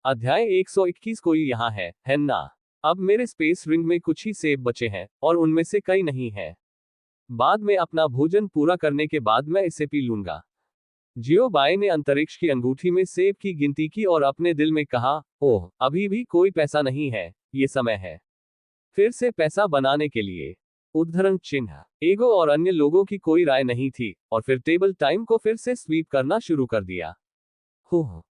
अध्याय 121 कोई यहाँ है ना? अब मेरे स्पेस रिंग में कुछ ही सेब बचे हैं और उनमें से कई नहीं है। बाद में अपना भोजन पूरा करने के बाद मैं इसे पी लूंगा। जियो बाय ने अंतरिक्ष की अंगूठी में सेब की गिनती की और अपने दिल में कहा, ओह, अभी भी कोई पैसा नहीं है, ये समय है फिर से पैसा बनाने के लिए। उद्धरण चिन्ह। एगो और अन्य लोगों की कोई राय नहीं थी और फिर टेबल टाइम को फिर से स्वीप करना शुरू कर दिया।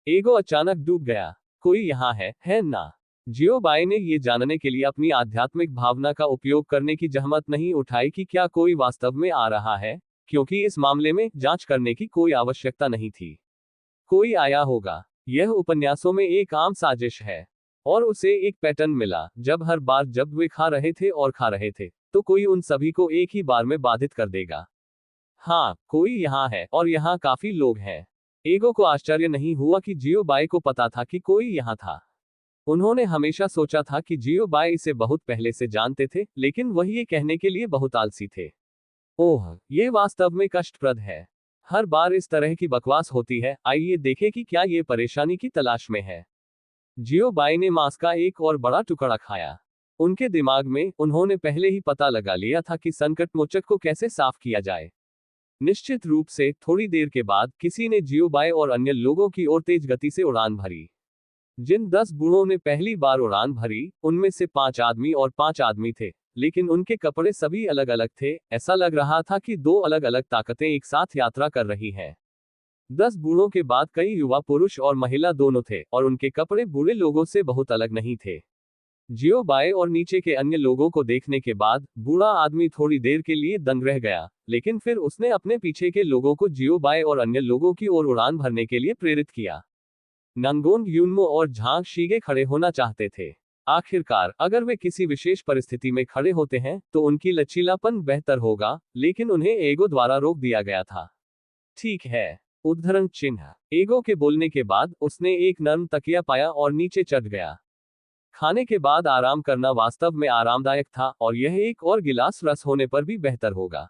एगो अचानक डूब गया। कोई यहाँ है ना? जियो बाय ने ये जानने के लिए अपनी आध्यात्मिक भावना का उपयोग करने की जहमत नहीं उठाई कि क्या कोई वास्तव में आ रहा है, क्योंकि इस मामले में जांच करने की कोई आवश्यकता नहीं थी। कोई आया होगा। यह उपन्यासों में एक आम साजिश है और उसे एक पैटर्न मिला, जब हर बार जब वे खा रहे थे तो कोई उन सभी को एक ही बार में बाधित कर देगा। हाँ, कोई यहाँ है और यहाँ काफी लोग हैं। एगो को आश्चर्य नहीं हुआ कि जियो बाय को पता था कि कोई यहाँ था। उन्होंने हमेशा सोचा था कि जियो बाय इसे बहुत पहले से जानते थे, लेकिन वह ये कहने के लिए बहुत आलसी थे। ओह, ये वास्तव में कष्टप्रद है। हर बार इस तरह की बकवास होती है। आइए देखें कि क्या ये परेशानी की तलाश में है। जियो बाय ने मांस का एक और बड़ा टुकड़ा खाया। उनके दिमाग में उन्होंने पहले ही पता लगा लिया था कि संकट मोचक को कैसे साफ किया जाए। निश्चित रूप से थोड़ी देर के बाद किसी ने जियो बाय और अन्य लोगों की ओर तेज गति से उड़ान भरी। जिन 10 बूढ़ों ने पहली बार उड़ान भरी, उनमें से 5 आदमी और 5 आदमी थे, लेकिन उनके कपड़े सभी अलग अलग थे। ऐसा लग रहा था कि 2 अलग अलग ताकतें एक साथ यात्रा कर रही हैं। 10 बूढ़ों के बाद कई युवा पुरुष और महिला दोनों थे और उनके कपड़े बूढ़े लोगों से बहुत अलग नहीं थे। जियो बाय और नीचे के अन्य लोगों को देखने के बाद बूढ़ा आदमी थोड़ी देर के लिए दंग रह गया, लेकिन फिर उसने अपने पीछे के लोगों को जियो बाय और अन्य लोगों की ओर उड़ान भरने के लिए प्रेरित किया। नंगोंग यूनमो और झांग शीगे खड़े होना चाहते थे। आखिरकार, अगर वे किसी विशेष परिस्थिति में खड़े होते हैं तो उनकी लचीलापन बेहतर होगा, लेकिन उन्हें एगो द्वारा रोक दिया गया था। ठीक है। उद्धरण चिन्ह। एगो के बोलने के बाद उसने एक नर्म तकिया पाया और नीचे चढ़ गया। खाने के बाद आराम करना वास्तव में आरामदायक था और यह एक और गिलास रस होने पर भी बेहतर होगा।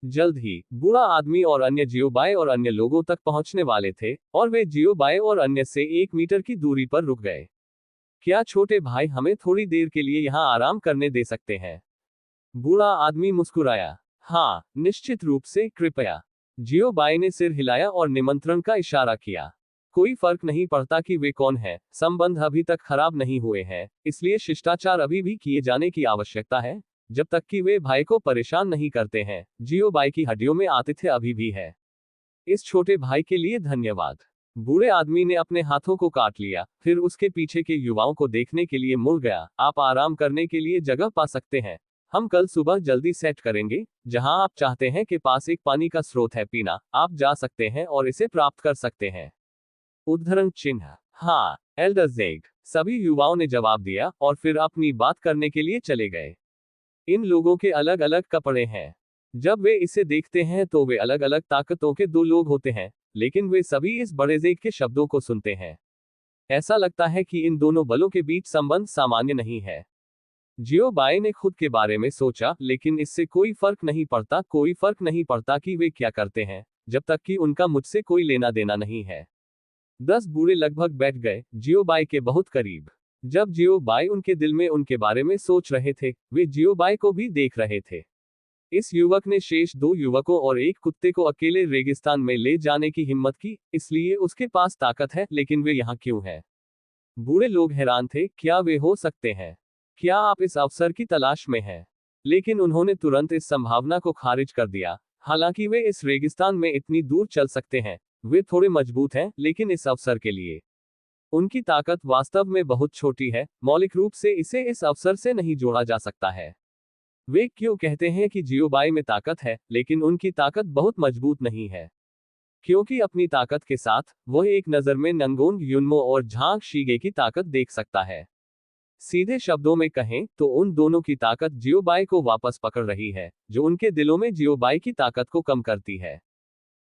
जल्द ही बूढ़ा आदमी और अन्य जियो बाय और अन्य लोगों तक पहुंचने वाले थे और वे जियो बाय और अन्य से 1 मीटर की दूरी पर रुक गए। क्या छोटे भाई हमें थोड़ी देर के लिए यहाँ आराम करने दे सकते हैं? बूढ़ा आदमी मुस्कुराया। हाँ, निश्चित रूप से, कृपया। जियो बाय ने सिर हिलाया और निमंत्रण का इशारा किया। कोई फर्क नहीं पड़ता कि वे कौन हैं, संबंध अभी तक खराब नहीं हुए हैं, इसलिए शिष्टाचार अभी भी किए जाने की आवश्यकता है, जब तक कि वे भाई को परेशान नहीं करते हैं। जियो बाय की हड्डियों में आतिथ्य अभी भी है। इस छोटे भाई के लिए धन्यवाद। बूढ़े आदमी ने अपने हाथों को काट लिया, फिर उसके पीछे के युवाओं को देखने के लिए मुड़ गया। आप आराम करने के लिए जगह पा सकते हैं। हम कल सुबह जल्दी सेट करेंगे। जहां आप चाहते हैं के पास एक पानी का स्रोत है पीना, आप जा सकते हैं और इसे प्राप्त कर सकते हैं। उद्धरण चिन्ह। हाँ, एल्डर ज़ेग। सभी युवाओं ने जवाब दिया और फिर अपनी बात करने के लिए चले गए। इन लोगों के अलग अलग कपड़े हैं। जब वे इसे देखते हैं तो वे अलग अलग ताकतों के 2 लोग होते हैं, लेकिन वे सभी इस बड़े ज़ेग के शब्दों को सुनते हैं। ऐसा लगता है कि इन दोनों बलों के बीच संबंध सामान्य नहीं है। जियो बाय ने खुद के बारे में सोचा, लेकिन इससे कोई फर्क नहीं पड़ता कि वे क्या करते हैं, जब तक कि उनका मुझसे कोई लेना देना नहीं है। 10 बूढ़े लगभग बैठ गए, जियो बाय के बहुत करीब। जब जियो बाय उनके दिल में उनके बारे में सोच रहे थे, वे जियो बाय को भी देख रहे थे। इस युवक ने शेष 2 युवकों और एक कुत्ते को अकेले रेगिस्तान में ले जाने की हिम्मत की, इसलिए उसके पास ताकत है, लेकिन वे यहाँ क्यों हैं? बूढ़े लोग हैरान थे। क्या वे हो सकते हैं? क्या आप इस अवसर की तलाश में हैं? लेकिन उन्होंने तुरंत इस संभावना को खारिज कर दिया। हालांकि वे इस रेगिस्तान में इतनी दूर चल सकते हैं, वे थोड़े मजबूत हैं, लेकिन इस अवसर के लिए उनकी ताकत वास्तव में बहुत छोटी है। मौलिक रूप से इसे इस अवसर से नहीं जोड़ा जा सकता है। वे क्यों कहते हैं कि जियो बाय में ताकत है, लेकिन उनकी ताकत बहुत मजबूत नहीं है? क्योंकि अपनी ताकत के साथ वह एक नज़र में नंगोंग यूनमो और झांग शीगे की ताकत देख सकता है। सीधे शब्दों में कहें तो उन दोनों की ताकत जियो बाय को वापस पकड़ रही है, जो उनके दिलों में जियो बाय की ताकत को कम करती है।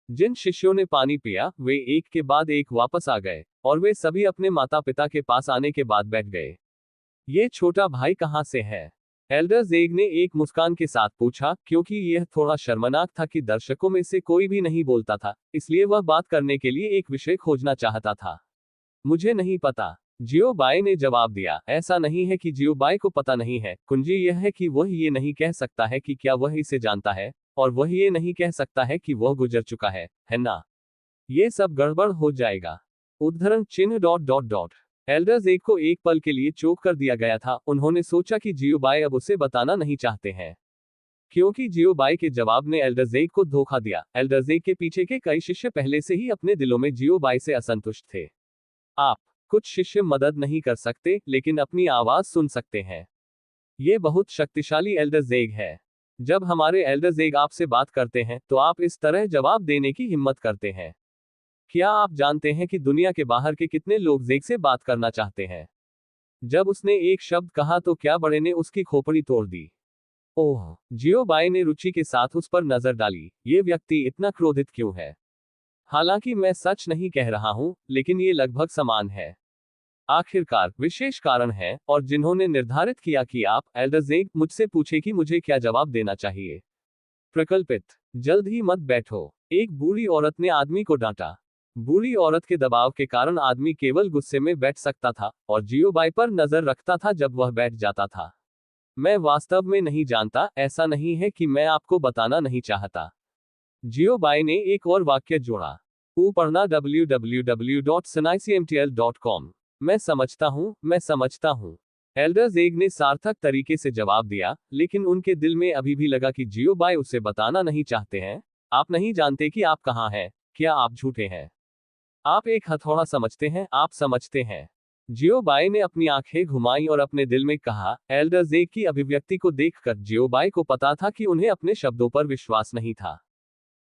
जिन शिष्यों ने पानी पिया, वे एक के बाद एक वापस आ गए और वे सभी अपने माता पिता के पास आने के बाद बैठ गए। ये छोटा भाई कहाँ से है? एल्डर ज़ेग ने एक मुस्कान के साथ पूछा, क्योंकि यह थोड़ा शर्मनाक था कि दर्शकों में से कोई भी नहीं बोलता था, इसलिए वह बात करने के लिए एक विषय खोजना चाहता था। मुझे नहीं पता। जियोबाई ने जवाब दिया, ऐसा नहीं है कि जियोबाई को पता नहीं है, कुंजी यह है कि वह ये नहीं कह सकता है कि क्या वह इसे जानता है, और वह ये नहीं कह सकता है कि वह गुजर चुका है ना? ये सब गड़बड़ हो जाएगा। उद्धरण चिन्ह डॉट डॉट डॉट। एल्डर ज़ेग को एक पल के लिए चोक कर दिया गया था। उन्होंने सोचा कि जियोबाई अब उसे बताना नहीं चाहते हैं, क्योंकि जियोबाई के जवाब ने एल्डर ज़ेग को धोखा दिया। एल्डर ज़ेग के पीछे के कई शिष्य पहले से ही अपने दिलों में जियोबाई से असंतुष्ट थे। आप कुछ शिष्य मदद नहीं कर सकते, लेकिन अपनी आवाज सुन सकते हैं। ये बहुत शक्तिशाली एल्डर ज़ेग है। जब हमारे एल्डर ज़ेग आपसे बात करते हैं तो आप इस तरह जवाब देने की हिम्मत करते हैं। क्या आप जानते हैं कि दुनिया के बाहर के कितने लोग ज़ेग से बात करना चाहते हैं? जब उसने एक शब्द कहा तो क्या बड़े ने उसकी खोपड़ी तोड़ दी। ओह! जियोबाई ने रुचि के साथ उस पर नजर डाली। ये व्यक्ति इतना क्रोधित क्यों है? हालांकि मैं सच नहीं कह रहा हूं, लेकिन ये लगभग समान है। आखिरकार विशेष कारण है, और जिन्होंने निर्धारित किया कि आप एल्डर ज़ेग मुझसे पूछे कि मुझे क्या जवाब देना चाहिए। प्रकल्पित। जल्द ही मत बैठो। एक बूढ़ी औरत ने आदमी को डांटा। बूढ़ी औरत के दबाव के कारण आदमी केवल गुस्से में बैठ सकता था और जियोबाई पर नजर रखता था जब वह बैठ जाता था। मैं वास्तव में नहीं जानता, ऐसा नहीं है कि मैं आपको बताना नहीं चाहता। जियोबाई ने एक और वाक्य जोड़ा। पढ़ना www.snicmtl.com। मैं समझता हूँ। एल्डर ज़ेग ने सार्थक तरीके से जवाब दिया, लेकिन उनके दिल में अभी भी लगा कि जियोबाई उसे बताना नहीं चाहते हैं। आप नहीं जानते कि आप कहाँ हैं, क्या आप झूठे हैं? आप एक हथौड़ा समझते हैं, आप समझते हैं। जियोबाई ने अपनी आंखें घुमाई और अपने दिल में कहा। एल्डर ज़ेग की अभिव्यक्ति को देखकर जियोबाई को पता था कि उन्हें अपने शब्दों पर विश्वास नहीं था।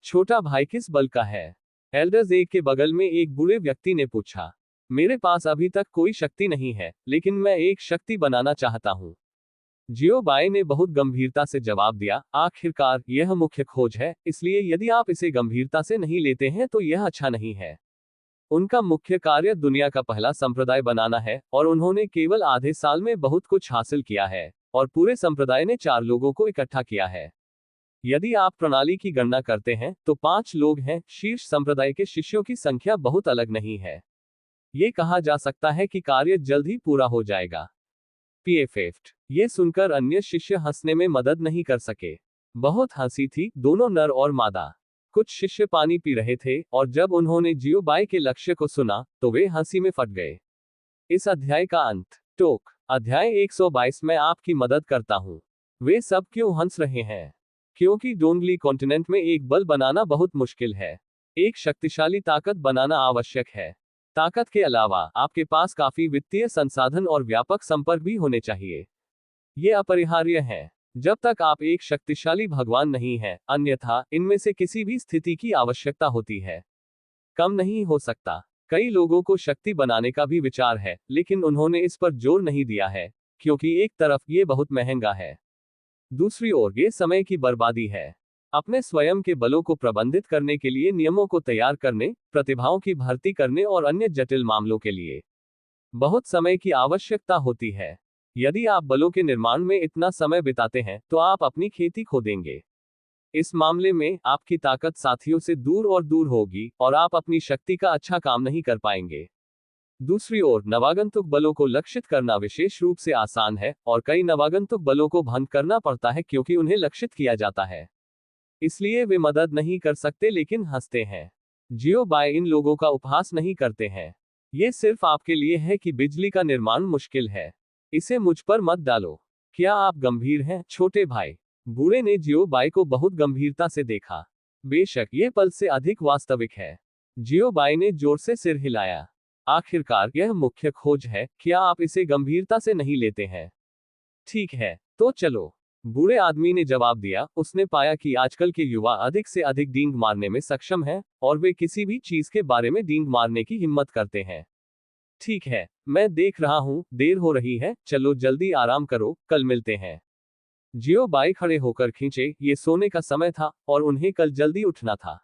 छोटा भाई किस बल का है? एल्डर ज़ेग के बगल में एक बूढ़े व्यक्ति ने पूछा। मेरे पास अभी तक कोई शक्ति नहीं है, लेकिन मैं एक शक्ति बनाना चाहता हूँ। जियोबाई ने बहुत गंभीरता से जवाब दिया, आखिरकार यह मुख्य खोज है, इसलिए यदि आप इसे गंभीरता से नहीं लेते हैं तो यह अच्छा नहीं है। उनका मुख्य कार्य दुनिया का पहला संप्रदाय बनाना है, और उन्होंने केवल आधे साल में बहुत कुछ हासिल किया है, और पूरे संप्रदाय ने 4 लोगों को इकट्ठा किया है। यदि आप प्रणाली की गणना करते हैं तो 5 लोग हैं। शीर्ष संप्रदाय के शिष्यों की संख्या बहुत अलग नहीं है। ये कहा जा सकता है कि कार्य जल्द ही पूरा हो जाएगा। पीएफएफ। ये सुनकर अन्य शिष्य हंसने में मदद नहीं कर सके। बहुत हंसी थी, दोनों नर और मादा। कुछ शिष्य पानी पी रहे थे, और जब उन्होंने जियोबाई के लक्ष्य को सुना तो वे हंसी में फट गए। इस अध्याय का अंत। टोक। अध्याय 122 में आपकी मदद करता हूँ। वे सब क्यों हंस रहे हैं? क्योंकि डोंगली कॉन्टिनेंट में एक बल बनाना बहुत मुश्किल है। एक शक्तिशाली ताकत बनाना आवश्यक है। ताकत के अलावा आपके पास काफी वित्तीय संसाधन और व्यापक संपर्क भी होने चाहिए। ये अपरिहार्य है जब तक आप एक शक्तिशाली भगवान नहीं हैं, अन्यथा इनमें से किसी भी स्थिति की आवश्यकता होती है। कम नहीं हो सकता। कई लोगों को शक्ति बनाने का भी विचार है, लेकिन उन्होंने इस पर जोर नहीं दिया है, क्योंकि एक तरफ ये बहुत महंगा है, दूसरी ओर ये समय की बर्बादी है। अपने स्वयं के बलों को प्रबंधित करने के लिए नियमों को तैयार करने, प्रतिभाओं की भर्ती करने और अन्य जटिल मामलों के लिए बहुत समय की आवश्यकता होती है। यदि आप बलों के निर्माण में इतना समय बिताते हैं तो आप अपनी खेती खो देंगे। इस मामले में आपकी ताकत साथियों से दूर और दूर होगी, और आप अपनी शक्ति का अच्छा काम नहीं कर पाएंगे। दूसरी ओर नवागंतुक बलों को लक्षित करना विशेष रूप से आसान है, और कई नवागंतुक बलों को भंग करना पड़ता है क्योंकि उन्हें लक्षित किया जाता है। इसलिए वे मदद नहीं कर सकते लेकिन हंसते हैं। जियोबाई इन लोगों का उपहास नहीं करते हैं। ये सिर्फ आपके लिए है कि बिजली का निर्माण मुश्किल है। इसे मुझ पर मत डालो। क्या आप गंभीर हैं, छोटे भाई? बूढ़े ने जियोबाई को बहुत गंभीरता से देखा। बेशक ये पल से अधिक वास्तविक है। जियोबाई ने जोर से सिर हिलाया। आखिरकार यह मुख्य खोज है, क्या आप इसे गंभीरता से नहीं लेते हैं? ठीक है, तो चलो। बूढ़े आदमी ने जवाब दिया। उसने पाया कि आजकल के युवा अधिक से अधिक डींग मारने में सक्षम हैं, और वे किसी भी चीज के बारे में डींग मारने की हिम्मत करते हैं। ठीक है, मैं देख रहा हूँ, देर हो रही है, चलो जल्दी आराम करो, कल मिलते हैं। जियोबाई खड़े होकर खींचे। ये सोने का समय था, और उन्हें कल जल्दी उठना था।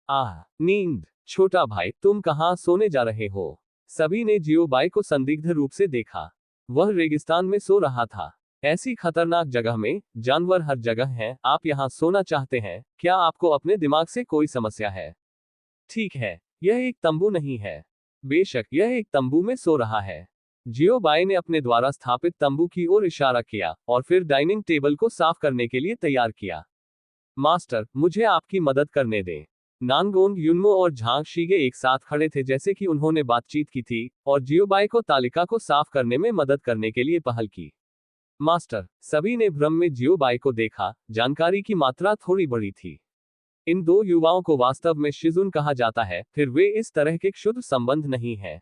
आह, नींद। छोटा भाई, तुम कहाँ सोने जा रहे हो? सभी ने जियोबाई को संदिग्ध रूप से देखा। वह रेगिस्तान में सो रहा था, ऐसी खतरनाक जगह में, जानवर हर जगह हैं। आप यहाँ सोना चाहते हैं? क्या आपको अपने दिमाग से कोई समस्या है? ठीक है, यह एक तंबू नहीं है। बेशक यह एक तंबू में सो रहा है। जियोबाई ने अपने द्वारा स्थापित तंबू की ओर इशारा किया और फिर डाइनिंग टेबल को साफ करने के लिए तैयार किया। मास्टर, मुझे आपकी मदद करने दें। नांगोंग युनमो और झांग शीगे एक साथ खड़े थे जैसे कि उन्होंने बातचीत की थी और जियोबाई को तालिका को साफ करने में मदद करने के लिए पहल की। मास्टर, सभी ने भ्रम में जियोबाई को देखा, जानकारी की मात्रा थोड़ी बड़ी थी। इन दो युवाओं को वास्तव में शिजुन कहा जाता है, फिर वे इस तरह के शुद्ध संबंध नहीं है।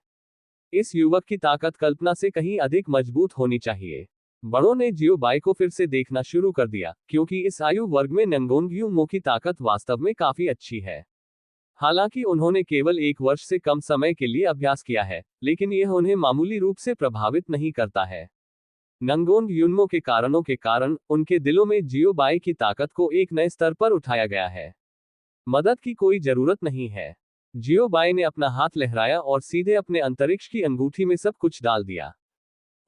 इस युवक की ताकत कल्पना से कहीं अधिक मजबूत होनी चाहिए। बड़ों ने जियोबाई को फिर से देखना शुरू कर दिया, क्योंकि इस आयु वर्ग में नंगोंग युमो की ताकत वास्तव में काफी अच्छी है। हालांकि उन्होंने केवल 1 वर्ष से कम समय के लिए अभ्यास किया है, लेकिन यह उन्हें मामूली रूप से प्रभावित नहीं करता है। नंगोंग युनमो के कारणों के कारण उनके दिलों में जियोबाई की ताकत को एक नए स्तर पर उठाया गया है। मदद की कोई जरूरत नहीं है। जियोबाई ने अपना हाथ लहराया और सीधे अपने अंतरिक्ष की अंगूठी में सब कुछ डाल दिया।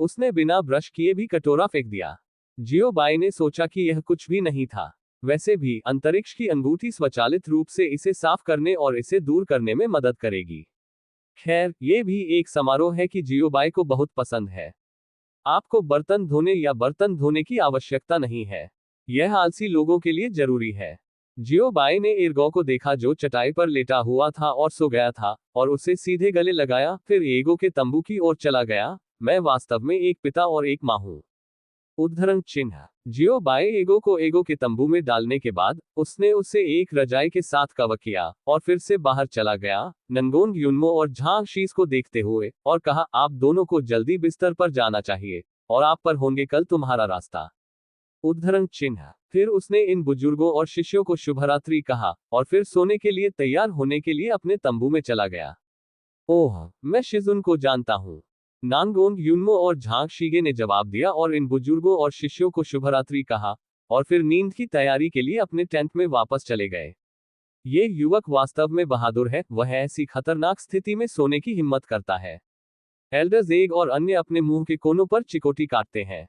उसने बिना ब्रश किए भी कटोरा फेंक दिया। जियोबाई ने सोचा कि यह कुछ भी नहीं था। वैसे भी अंतरिक्ष की अंगूठी स्वचालित रूप से इसे साफ करने और इसे दूर करने में मदद करेगी। खैर, ये भी एक समारोह है कि जियोबाई को बहुत पसंद है। आपको बर्तन धोने या बर्तन धोने की आवश्यकता नहीं है। यह आलसी लोगों के लिए जरूरी है। जियोबाई ने एगो को देखा जो चटाई पर लेटा हुआ था और सो गया था, और उसे सीधे गले लगाया, फिर एगो के तंबू की ओर चला गया। मैं वास्तव में एक पिता और एक मां हूं। उद्धरण चिन्ह। जियोबाई एगो को एगो के तंबू में डालने के बाद उसने उसे एक रजाई के साथ कवर किया और फिर से बाहर चला गया, नंगोंग युनमो और झांग शीस को देखते हुए, और कहा, आप दोनों को जल्दी बिस्तर पर जाना चाहिए और आप पर होंगे कल तुम्हारा रास्ता। उद्धरण चिन्ह। फिर उसने इन बुजुर्गों और शिष्यों को शुभरात्रि कहा और फिर सोने के लिए तैयार होने के लिए अपने तंबू में चला गया। ओह, मैं शिजुन को जानता हूं। नांगोंग युनमो और झांग शीगे ने जवाब दिया और इन बुजुर्गों और शिष्यों को शुभरात्रि कहा और फिर नींद की तैयारी के लिए अपने टेंट में वापस चले गए। ये युवक वास्तव में बहादुर है, वह ऐसी खतरनाक स्थिति में सोने की हिम्मत करता है। एल्डर ज़ेग और अन्य अपने मुंह के कोनों पर चिकोटी काटते हैं।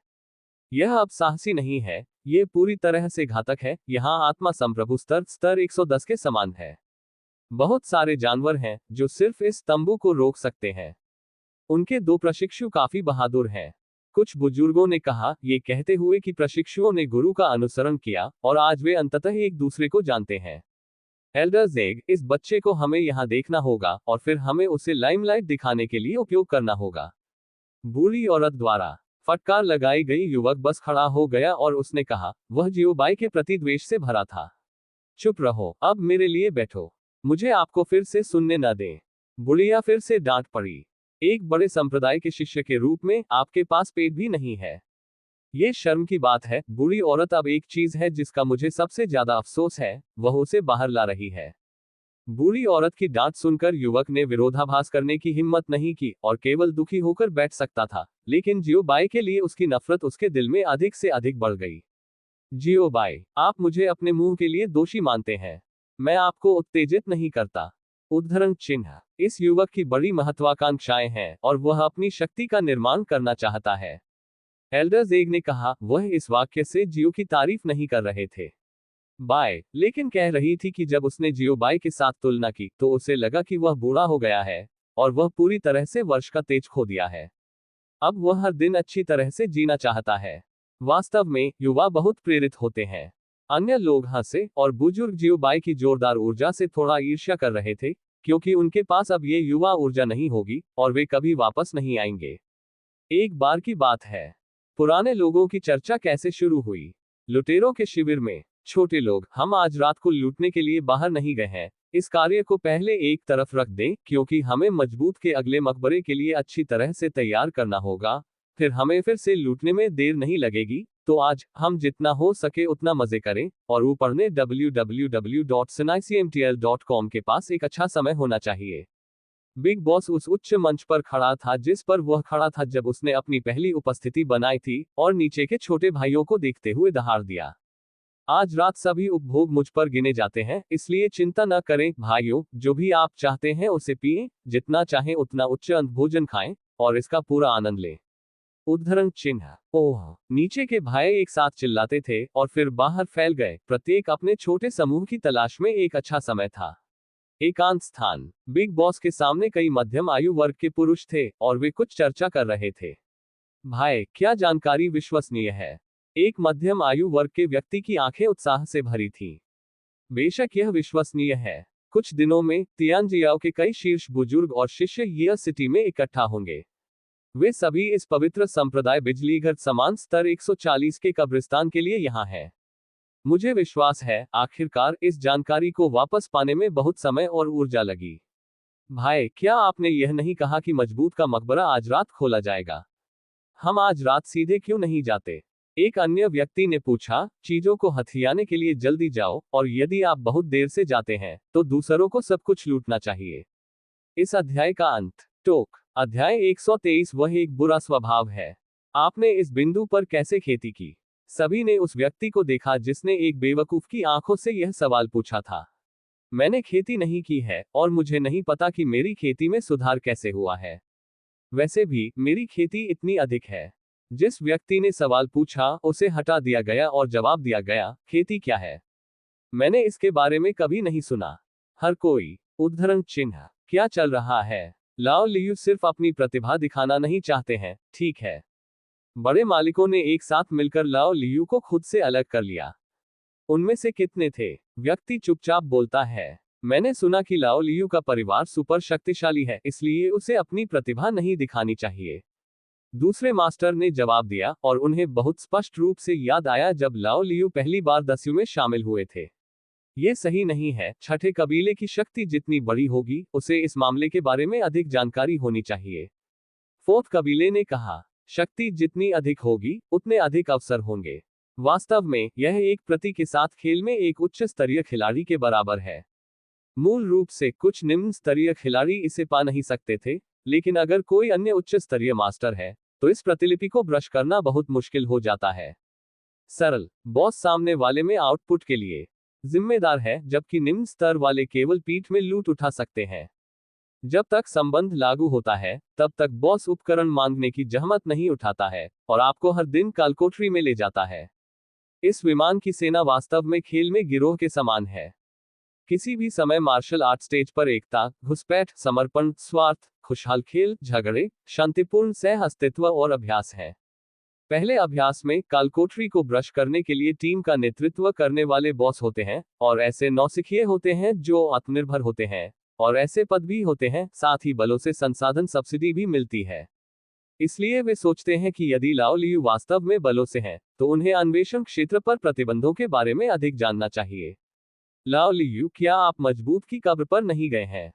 यह अब साहसी नहीं है, ये पूरी तरह से घातक है। यहाँ आत्मा संप्रभु स्तर 110 के समान है। बहुत सारे जानवर हैं जो सिर्फ इस तंबू को रोक सकते हैं। उनके दो प्रशिक्षु काफी बहादुर हैं। कुछ बुजुर्गों ने कहा, ये कहते हुए कि प्रशिक्षुओं ने गुरु का अनुसरण किया और आज वे अंततः एक दूसरे को जानते हैं। एल्डर ज़ेग, इस बच्चे को हमें यहाँ देखना होगा और फिर हमें उसे लाइमलाइट दिखाने के लिए उपयोग करना होगा। बूढ़ी औरत द्वारा फटकार लगाई गई युवक बस खड़ा हो गया और उसने कहा, वह जियोबाई के प्रति द्वेष से भरा था। चुप रहो, अब मेरे लिए बैठो। मुझे आपको फिर से सुनने न दें। बुढ़िया फिर से डांट पड़ी। एक बड़े संप्रदाय के शिष्य के रूप में आपके पास पेट भी नहीं है। ये शर्म की बात है। बूढ़ी औरत, अब एक चीज है जिसका मुझे सबसे ज्यादा अफसोस है, वह उसे बाहर ला रही है। बूढ़ी औरत की डांट सुनकर युवक ने विरोधाभास करने की हिम्मत नहीं की और केवल दुखी होकर बैठ सकता था, लेकिन जियोबाई के लिए उसकी नफरत उसके दिल में अधिक से अधिक बढ़ गई। जियोबाई, आप मुझे अपने मुंह के लिए दोषी मानते हैं। मैं आपको उत्तेजित नहीं करता। उद्धरण चिन्ह। इस युवक की बड़ी महत्वाकांक्षाएं हैं और वह अपनी शक्ति का निर्माण करना चाहता है। एल्डर ज़ेग ने कहा, वह इस वाक्य से जियो की तारीफ नहीं कर रहे थे बाय, लेकिन कह रही थी कि जब उसने जियोबाई के साथ तुलना की तो उसे लगा कि वह बूढ़ा हो गया है और वह पूरी तरह से वर्ष का तेज खो दिया है। अब वह हर दिन अच्छी तरह से जीना चाहता है। वास्तव में युवा बहुत प्रेरित होते हैं। अन्य लोग हंसे और बुजुर्ग जियोबाई की जोरदार ऊर्जा से थोड़ा ईर्ष्या कर रहे थे, क्योंकि उनके पास अब ये युवा ऊर्जा नहीं होगी और वे कभी वापस नहीं आएंगे। एक बार की बात है, पुराने लोगों की चर्चा कैसे शुरू हुई। लुटेरों के शिविर में, छोटे लोग, हम आज रात को लूटने के लिए बाहर नहीं गए हैं। इस कार्य को पहले एक तरफ रख दें, क्योंकि हमें मजबूत के अगले मकबरे के लिए अच्छी तरह से तैयार करना होगा। फिर हमें फिर से लूटने में देर नहीं लगेगी। तो आज हम जितना हो सके उतना मजे करें और ऊपर ने www.sinicmtl.com के पास एक अच्छा समय होना चाहिए। बिग बॉस उस उच्च मंच पर खड़ा था जिस पर वह खड़ा था जब उसने अपनी पहली उपस्थिति बनाई थी और नीचे के छोटे भाइयों को देखते हुए दहाड़ दिया। आज रात सभी उपभोग मुझ पर गिने जाते हैं, इसलिए चिंता न करें भाइयों, जो भी आप चाहते हैं उसे पिएं, जितना चाहें उतना उच्च भोजन खाएं और इसका पूरा आनंद लें। उद्धरण चिन्ह। ओह, नीचे के भाई एक साथ चिल्लाते थे और फिर बाहर फैल गए, प्रत्येक अपने छोटे समूह की तलाश में। एक अच्छा समय था। एकांत स्थान। बिग बॉस के सामने कई मध्यम आयु वर्ग के पुरुष थे और वे कुछ चर्चा कर रहे थे। भाई, क्या जानकारी विश्वसनीय है? एक मध्यम आयु वर्ग के व्यक्ति की आंखें उत्साह से भरी थीं। बेशक यह विश्वसनीय है। कुछ दिनों में तियानजियाओ के कई शीर्ष बुजुर्ग और शिष्य ये सिटी में इकट्ठा होंगे। वे सभी इस पवित्र संप्रदाय बिजलीघर समान स्तर 140 के कब्रिस्तान के लिए यहाँ हैं। मुझे विश्वास है, आखिरकार इस जानकारी को वापस पाने में बहुत समय और ऊर्जा लगी। भाई, क्या आपने यह नहीं कहा कि मजबूत का मकबरा आज रात खोला जाएगा? हम आज रात सीधे क्यों नहीं जाते? एक अन्य व्यक्ति ने पूछा। चीजों को हथियाने के लिए जल्दी जाओ, और यदि आप बहुत देर से जाते हैं तो दूसरों को सब कुछ लूटना चाहिए। इस अध्याय का अंत। टोक। अध्याय 123। वह एक बुरा स्वभाव है। आपने इस बिंदु पर कैसे खेती की? सभी ने उस व्यक्ति को देखा जिसने एक बेवकूफ की आंखों से यह सवाल पूछा था। मैंने खेती नहीं की है और मुझे नहीं पता कि मेरी खेती में सुधार कैसे हुआ है। वैसे भी मेरी खेती इतनी अधिक है। जिस व्यक्ति ने सवाल पूछा उसे हटा दिया गया और जवाब दिया गया, खेती क्या है? मैंने इसके बारे में कभी नहीं सुना। हर कोई। उद्धरण चिन्ह। क्या चल रहा है? लाओ लियू सिर्फ अपनी प्रतिभा दिखाना नहीं चाहते हैं, ठीक है। बड़े मालिकों ने एक साथ मिलकर लाओ लियू को खुद से अलग कर लिया। उनमें से कितने थे? व्यक्ति चुपचाप बोलता है। मैंने सुना कि लाओ लियू का परिवार सुपर शक्तिशाली है, इसलिए उसे अपनी प्रतिभा नहीं दिखानी चाहिए। दूसरे मास्टर ने जवाब दिया, और उन्हें बहुत स्पष्ट रूप से याद आया जब लाओ लियू पहली बार 10वीं में शामिल हुए थे। ये सही नहीं है। छठे कबीले की शक्ति जितनी बड़ी होगी, उसे इस मामले के बारे में अधिक जानकारी होनी चाहिए। फोर्थ कबीले ने कहा, शक्ति जितनी अधिक होगी उतने अधिक अवसर होंगे। वास्तव में यह एक प्रति के साथ खेल में एक उच्च स्तरीय खिलाड़ी के बराबर है। मूल रूप से कुछ निम्न स्तरीय खिलाड़ी इसे पा नहीं सकते थे, लेकिन अगर कोई अन्य उच्च स्तरीय मास्टर है तो इस प्रतिलिपि को ब्रश करना बहुत मुश्किल हो जाता है। सरल। बॉस सामने वाले में आउटपुट के लिए जिम्मेदार है, जबकि निम्न स्तर वाले केवल पीठ में लूट उठा सकते हैं। जब तक संबंध लागू होता है तब तक बॉस उपकरण मांगने की जहमत नहीं उठाता है और आपको हर दिन कालकोठरी में ले जाता है। इस विमान की सेना वास्तव में खेल में गिरोह के समान है। किसी भी समय मार्शल आर्ट स्टेज पर एकता, घुसपैठ, समर्पण, स्वार्थ, खुशहाल खेल, झगड़े, शांतिपूर्ण सह अस्तित्व और अभ्यास है। पहले अभ्यास में कालकोठरी को ब्रश करने के लिए टीम का नेतृत्व करने वाले बॉस होते हैं, और ऐसे नौसिखिए होते हैं जो आत्मनिर्भर होते हैं, और ऐसे पद भी होते हैं, साथ ही बलों से संसाधन सब्सिडी भी मिलती है। इसलिए वे सोचते हैं कि यदि लाओ लियू वास्तव में बलों से हैं, तो उन्हें अन्वेषण क्षेत्र पर प्रतिबंधों के बारे में अधिक जानना चाहिए। लाओ लियू, क्या आप मजबूत की कब्र पर नहीं गए हैं?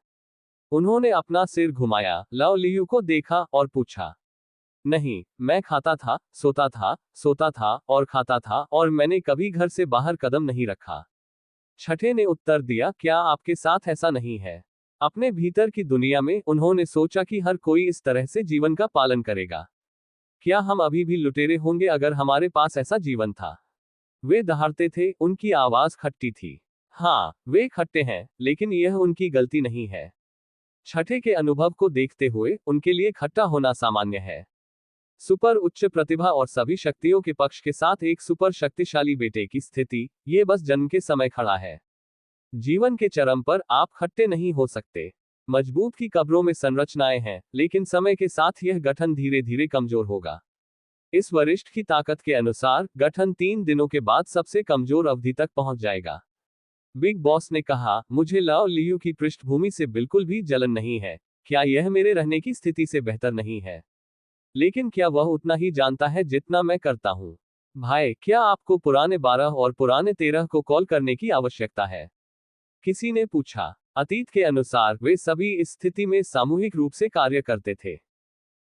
उन्होंने अपना सिर घुमाया, लाओ लियू को देखा और पूछा। नहीं, मैं खाता था, सोता था और खाता था, और मैंने कभी घर से बाहर कदम नहीं रखा। छठे ने उत्तर दिया, क्या आपके साथ ऐसा नहीं है? अपने भीतर की दुनिया में उन्होंने सोचा कि हर कोई इस तरह से जीवन का पालन करेगा। क्या हम अभी भी लुटेरे होंगे अगर हमारे पास ऐसा जीवन था? वे दहाड़ते थे, उनकी आवाज खट्टी थी। हाँ, वे खट्टे हैं, लेकिन यह उनकी गलती नहीं है। छठे के अनुभव को देखते हुए उनके लिए खट्टा होना सामान्य है। सुपर उच्च प्रतिभा और सभी शक्तियों के पक्ष के साथ एक सुपर शक्तिशाली बेटे की स्थिति, ये बस जन्म के समय खड़ा है। जीवन के चरम पर आप खट्टे नहीं हो सकते। मजबूत की कब्रों में संरचनाएं हैं, लेकिन समय के साथ यह गठन धीरे धीरे कमजोर होगा। इस वरिष्ठ की ताकत के अनुसार गठन 3 दिनों के बाद सबसे कमजोर अवधि तक पहुंच जाएगा। बिग बॉस ने कहा, मुझे लाओ लियू की पृष्ठभूमि से बिल्कुल भी जलन नहीं है। क्या यह मेरे रहने की स्थिति से बेहतर नहीं है? लेकिन क्या वह उतना ही जानता है जितना मैं करता हूं? भाई, क्या आपको पुराने 12 और पुराने 13 को कॉल करने की आवश्यकता है? किसी ने पूछा। अतीत के अनुसार वे सभी इस स्थिति में सामूहिक रूप से कार्य करते थे।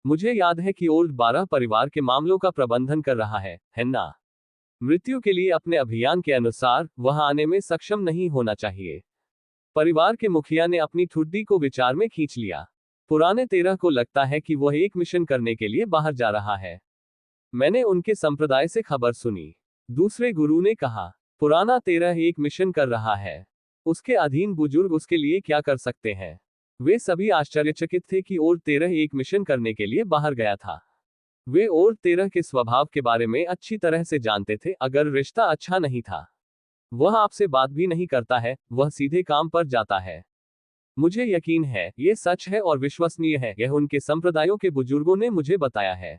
मुझे याद है कि ओल्ड 12 परिवार के मामलों का प्रबंधन कर रहा है ना? मृत्यु के लिए अपने अभियान के अनुसार वह आने में सक्षम नहीं होना चाहिए। परिवार के मुखिया ने अपनी ठुड्डी को विचार में खींच लिया। पुराने 13 को लगता है कि वह एक मिशन करने के लिए बाहर जा रहा है। मैंने उनके संप्रदाय से खबर सुनी। दूसरे गुरु ने कहा, पुराना 13 एक मिशन कर रहा है। उसके अधीन बुजुर्ग उसके लिए क्या कर सकते हैं? वे सभी आश्चर्यचकित थे कि ओल्ड 13 एक मिशन करने के लिए बाहर गया था। वे ओल्ड 13 के स्वभाव के बारे में अच्छी तरह से जानते थे। अगर रिश्ता अच्छा नहीं था, वह आपसे बात भी नहीं करता है, वह सीधे काम पर जाता है। मुझे यकीन है ये सच है और विश्वसनीय है, यह उनके संप्रदायों के बुजुर्गों ने मुझे बताया है।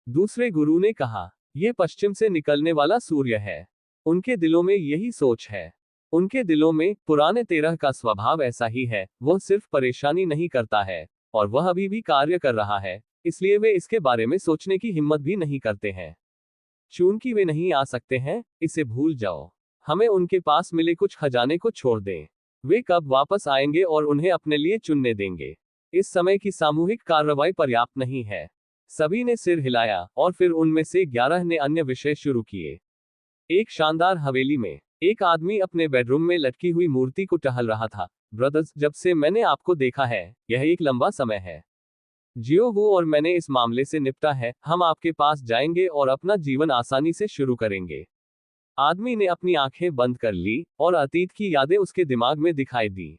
दूसरे गुरु ने कहा, यह पश्चिम से निकलने वाला सूर्य है। उनके दिलों में यही सोच है। उनके दिलों में पुराने 13 का स्वभाव ऐसा ही है, वह सिर्फ परेशानी नहीं करता है, और वह अभी भी कार्य कर रहा है, इसलिए वे इसके बारे में सोचने की हिम्मत भी नहीं करते हैं। चूंकि वे नहीं आ सकते हैं, इसे भूल जाओ। हमें उनके पास मिले कुछ खजाने को छोड़ दें। वे कब वापस आएंगे और उन्हें अपने लिए चुनने देंगे। इस समय की सामूहिक कार्रवाई पर्याप्त नहीं है। सभी ने सिर हिलाया, और फिर उनमें से 11 ने अन्य विषय शुरू किए। एक शानदार हवेली में एक आदमी अपने बेडरूम में लटकी हुई मूर्ति को टहल रहा था। ब्रदर्स, जब से मैंने आपको देखा है, यह एक लंबा समय है। जियो वो और मैंने इस मामले से निपटा है। हम आपके पास जाएंगे और अपना जीवन आसानी से शुरू करेंगे। आदमी ने अपनी आंखें बंद कर ली, और अतीत की यादें उसके दिमाग में दिखाई दी।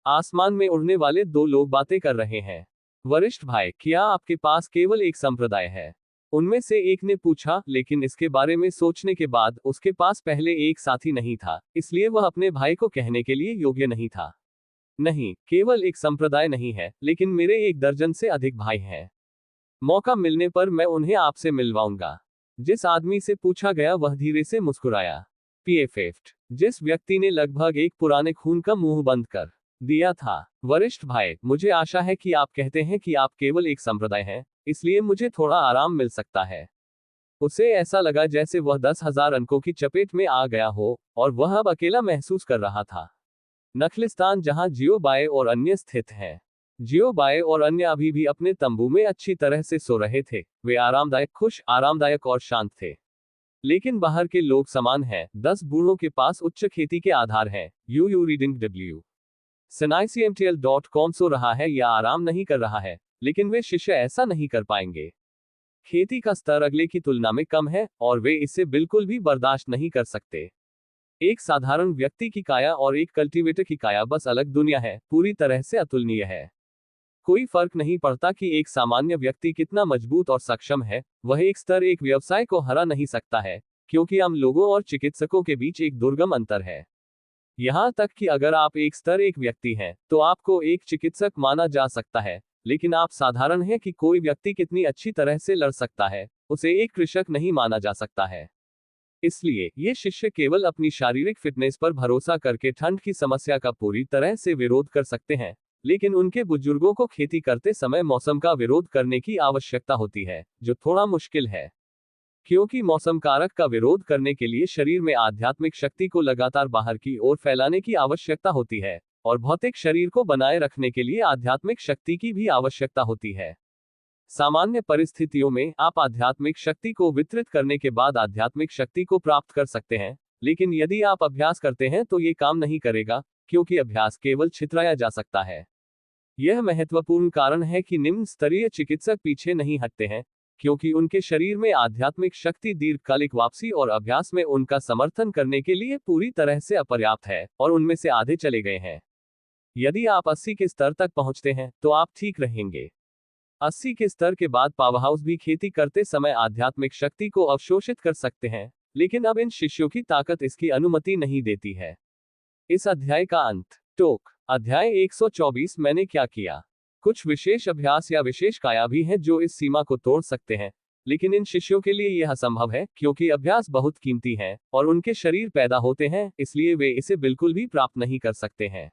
आसमान में उड़ने वाले 2 लोग बातें कर रहे हैं। वरिष्ठ भाई, क्या आपके पास केवल एक संप्रदाय है? उनमें से एक ने पूछा, लेकिन इसके बारे में सोचने के बाद उसके पास पहले एक साथी नहीं था, इसलिए वह अपने भाई को कहने के लिए योग्य नहीं था। नहीं, केवल एक संप्रदाय नहीं है, लेकिन मेरे 1 दर्जन से अधिक भाई हैं। मौका मिलने पर मैं उन्हें आपसे मिलवाऊंगा। जिस आदमी से पूछा गया वह धीरे से मुस्कुराया। पीएफएफ्ट, जिस व्यक्ति ने लगभग एक पुराने खून का मुंह बंद कर दिया था। वरिष्ठ भाई, मुझे आशा है कि आप कहते हैं कि आप केवल एक संप्रदाय हैं, इसलिए मुझे थोड़ा आराम मिल सकता है। उसे ऐसा लगा जैसे वह 10,000 अंकों की चपेट में आ गया हो, और वह अब अकेला महसूस कर रहा था। नखलिस्तान, जहां जियो बाय और अन्य स्थित हैं। जियो बाय और अन्य अभी भी अपने तंबू में अच्छी तरह से सो रहे थे। वे आरामदायक, खुश, आरामदायक और शांत थे। लेकिन बाहर के लोग समान हैं। 10 बूढ़ों के पास उच्च खेती के आधार हैं। यू रीडिंग डब्ल्यू SNICMTL.com सो रहा है या आराम नहीं कर रहा है, लेकिन वे शिष्य ऐसा नहीं कर पाएंगे। खेती का स्तर अगले की तुलना में कम है, और वे इसे बिल्कुल भी बर्दाश्त नहीं कर सकते। एक साधारण व्यक्ति की काया और एक कल्टीवेटर की काया बस अलग दुनिया है, पूरी तरह से अतुलनीय है। कोई फर्क नहीं पड़ता कि एक सामान्य व्यक्ति कितना मजबूत और सक्षम है, वह एक स्तर एक व्यवसाय को हरा नहीं सकता है, क्योंकि आम लोगों और चिकित्सकों के बीच एक दुर्गम अंतर है। यहां तक कि अगर आप एक स्तर एक व्यक्ति हैं, तो आपको एक चिकित्सक माना जा सकता है, लेकिन आप साधारण हैं कि कोई व्यक्ति कितनी अच्छी तरह से लड़ सकता है, उसे एक कृषक नहीं माना जा सकता है। इसलिए ये शिष्य केवल अपनी शारीरिक फिटनेस पर भरोसा करके ठंड की समस्या का पूरी तरह से विरोध कर सकते हैं, लेकिन उनके बुजुर्गों को खेती करते समय मौसम का विरोध करने की आवश्यकता होती है, जो थोड़ा मुश्किल है। क्योंकि मौसम कारक का विरोध करने के लिए शरीर में आध्यात्मिक शक्ति को लगातार बाहर की ओर फैलाने की आवश्यकता होती है, और भौतिक शरीर को बनाए रखने के लिए आध्यात्मिक शक्ति की भी आवश्यकता होती है। सामान्य परिस्थितियों में आप आध्यात्मिक शक्ति को वितरित करने के बाद आध्यात्मिक शक्ति को प्राप्त कर सकते हैं, लेकिन यदि आप अभ्यास करते हैं तो ये काम नहीं करेगा, क्योंकि अभ्यास केवल छितराया जा सकता है। यह महत्वपूर्ण कारण है कि निम्न स्तरीय चिकित्सक पीछे नहीं हटते हैं, क्योंकि उनके शरीर में आध्यात्मिक शक्ति दीर्घकालिक वापसी और अभ्यास में उनका समर्थन करने के लिए पूरी तरह से अपर्याप्त है, और उनमें से आधे चले गए हैं। यदि आप 80 के स्तर तक पहुंचते हैं, तो आप ठीक रहेंगे। 80 के स्तर के बाद पावरहाउस भी खेती करते समय आध्यात्मिक शक्ति को अवशोषित कर सकते हैं, लेकिन अब इन शिष्यों की ताकत इसकी अनुमति नहीं देती है। इस अध्याय का अंत। टोक। अध्याय 124। मैंने क्या किया। कुछ विशेष अभ्यास या विशेष काया भी हैं जो इस सीमा को तोड़ सकते हैं, लेकिन इन शिष्यों के लिए यह असंभव है, क्योंकि अभ्यास बहुत कीमती है, और उनके शरीर पैदा होते हैं, इसलिए वे इसे बिल्कुल भी प्राप्त नहीं कर सकते हैं।